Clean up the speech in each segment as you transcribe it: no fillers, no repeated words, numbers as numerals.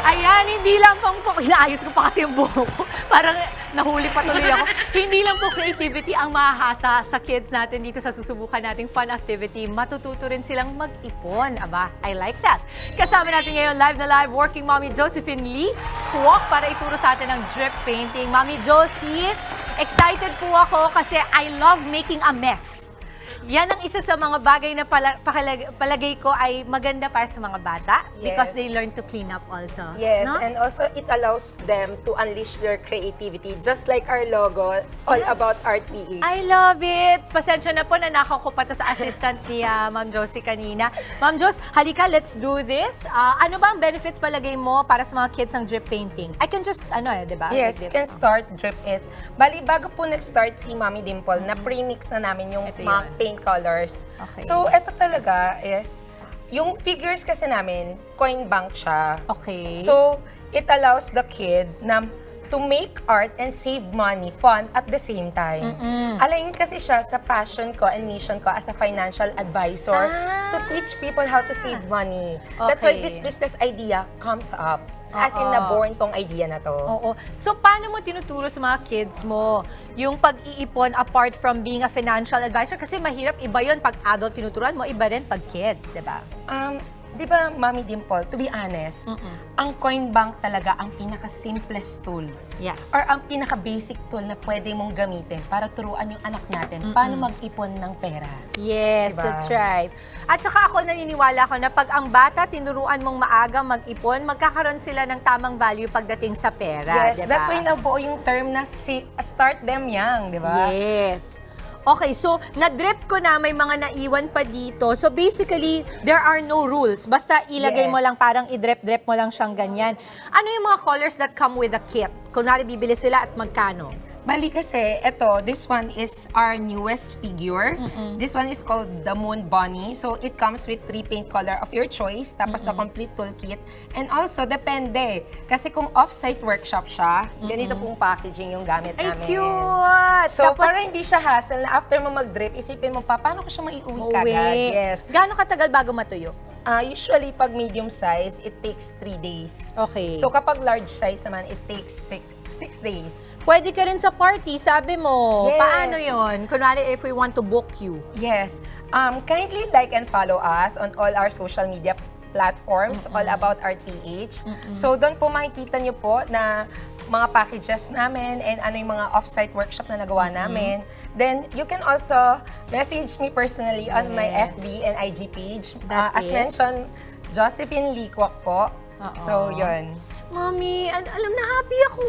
Ayan, hindi lang pong inaayos ko pa kasi yung buhok ko. Parang nahuli pa tuloy ako. Hindi lang po creativity ang mahahasa sa kids natin dito sa susubukan nating fun activity. Matututo rin silang mag-ipon. Aba, I like that. Kasama natin ngayon live na live, working mommy Josephine Lee Kwok para ituro sa atin ng drip painting. Mommy Josie, excited po ako kasi I love making a mess. Yan ang isa sa mga bagay na palagay ko ay maganda para sa mga bata because they learn to clean up also. Yes, no? and also it allows them to unleash their creativity, just like our logo, all about Art PH. I love it! Pasensya na po, nanakaw ko pa to sa assistant ni Ma'am Josie kanina. Ma'am Jos, halika, let's do this. Ano ba ang benefits palagay mo para sa mga kids ng drip painting? I can just, di ba? Yes, you can start drip it. Bali, bago po nag-start si Mami Dimple, na pre-mix na namin yung Ito mga yun. paint colors. Okay. So, ito talaga is, yung figures kasi namin, coin bank siya. Okay. So, it allows the kid na to make art and save money, fun at the same time. Align kasi siya sa passion ko and mission ko as a financial advisor to teach people how to save money. That's why Okay. this business idea comes up. As in, na-born tong idea na to. Oo. So, paano mo tinuturo sa mga kids mo yung pag-iipon apart from being a financial advisor? Kasi mahirap, iba yun pag adult tinuturuan mo, iba rin pag kids, di ba? Di ba, Mami Dimple, to be honest, ang coin bank talaga ang pinaka-simplest tool. Yes. Or ang pinaka-basic tool na pwede mong gamitin para turuan yung anak natin paano mag-ipon ng pera. Yes, Diba? that's right. At saka ako naniniwala ko na pag ang bata tinuruan mong maaga mag-ipon, magkakaroon sila ng tamang value pagdating sa pera, Yes, di ba? that's why nabuo yung term na start them young, di ba? Yes. Okay, so na-drip ko na, may mga naiwan pa dito. So basically, there are no rules. Basta ilagay mo Yes. lang, parang i-drip-drip mo lang siyang ganyan. Ano yung mga colors that come with the kit? Kunwari, bibili sila at magkano? Bali kasi, this one is our newest figure. This one is called the Moon Bunny. So, it comes with 3 paint color of your choice, tapos the complete toolkit. And also, depende. Kasi kung off-site workshop siya, ganito pong packaging yung gamit Ay, namin. cute! So, Tapos, para hindi siya hassle na after mo mag-drip, isipin mo pa, paano ko siya maiuwi uwi. kagad? Yes. Gaano katagal bago matuyo? Usually, pag medium size, it takes 3 days. Okay. So, kapag large size naman, it takes 6 days. Pwede ka rin sa party, sabi mo. Yes. Paano yon? Kunwari, if we want to book you. Yes. Kindly like and follow us on all our social media platforms, all about RTH. So, doon po makikita nyo po na mga packages namin and ano yung mga off-site workshop na nagawa namin. Then, you can also message me personally on my FB and IG page. That As is? mentioned, Josephine Lee Kwok po. So, yun. Mami, alam na happy ako.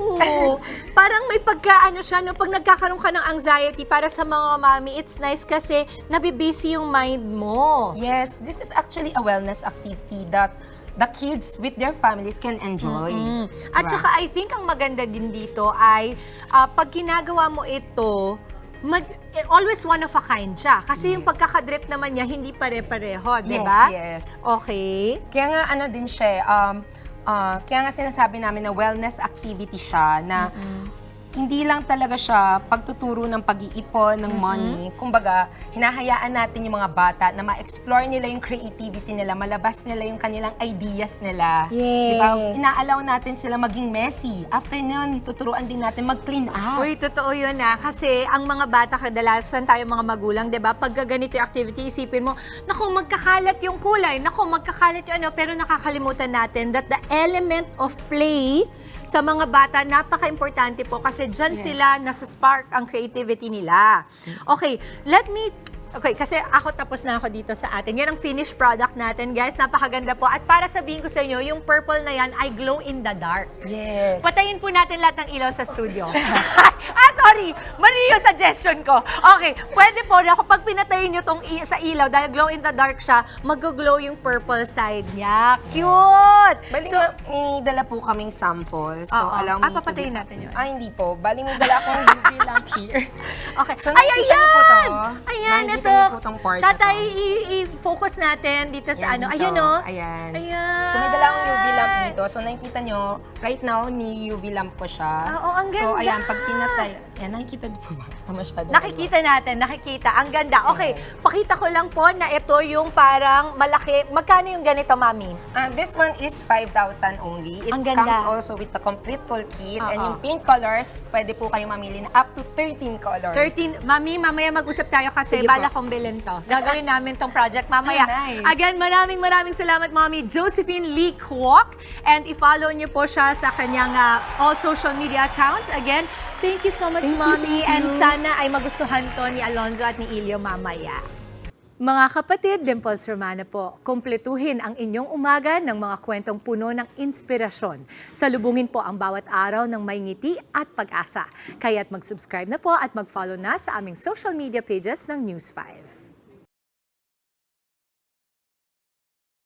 Parang may pagkaano siya, no? Pag nagkakaroon ka ng anxiety, para sa mga mami, it's nice kasi nabibisi yung mind mo. Yes, this is actually a wellness activity that the kids with their families can enjoy. At Diba? saka I think ang maganda din dito ay pag ginagawa mo ito, always one of a kind siya. Kasi yung pagkakadrip naman niya, hindi pare-pareho, di ba? Yes. Okay. Kaya nga ano din siya, kaya nga sinasabi namin na wellness activity siya na hindi lang talaga siya pagtuturo ng pag-iipon ng money. Kumbaga, hinahayaan natin yung mga bata na ma-explore nila yung creativity nila, malabas nila yung kanilang ideas nila. Yes. Diba? Ina-allow natin sila maging messy. After nun, tuturuan din natin mag-clean up. Uy, totoo yun kasi ang mga bata, kadalasan tayo mga magulang, di ba? Pag ganito yung activity, isipin mo, naku, magkakalat yung kulay, naku, magkakalat yung pero nakakalimutan natin that the element of play sa mga bata, napaka-importante po kasi dyan sila nasa spark ang creativity nila. Okay, Okay, kasi tapos na ako dito sa atin. Yan ang finished product natin, guys. Napakaganda po. At para sabihin ko sa inyo, yung purple na yan ay glow in the dark. Yes. Patayin po natin lahat ng ilaw sa studio. Sorry! Mali yung suggestion ko. Okay, pwede po na kapag pinatayin nyo tong sa ilaw, dahil glow in the dark siya, mag-glow yung purple side niya. Cute! Bali, may dala po kaming sample. So, Oo. allow me to Papatayin natin yun. Hindi po. Bali, may dala akong UV lamp here. Okay. So, nakikita niyo po to. Ayan, Nakikita ito. niyo po tong part na Tatay, to. i-focus natin dito sa Ayan, dito. Ayan, no? Ayan. Ayan. So, may dala akong UV lamp dito. So, nakikita nyo, right now, ni UV lamp ko siya. Oo, ang So, ganda. ayan, pag pinatay, Yan, nakikita niyo po ba? Masyado Nakikita natin, nakikita. Ang ganda. Okay, pakita ko lang po na ito yung parang malaki. Magkano yung ganito, Mami? This one is 5,000 only. It Ang ganda. comes also with the complete toolkit. And Oo. yung paint colors, pwede po kayong mamili na up to 13 colors. 13. Mami, mamaya mag-usap tayo kasi Sige bala po. kong bilhin to. Gagawin namin tong project mamaya. Nice. Again, maraming salamat, Mami Josephine Lee Kwok. And i-follow niyo po siya sa kanyang all social media accounts. Again, thank you so much, Thank you, Mami. thank you. And sana ay magustuhan to ni Alonzo at ni Ilio mamaya. Mga kapatid, Dimples Romana po, kumpletuhin ang inyong umaga ng mga kwentong puno ng inspirasyon. Salubungin po ang bawat araw ng may ngiti at pag-asa. Kaya't mag-subscribe na po at mag-follow na sa aming social media pages ng News 5.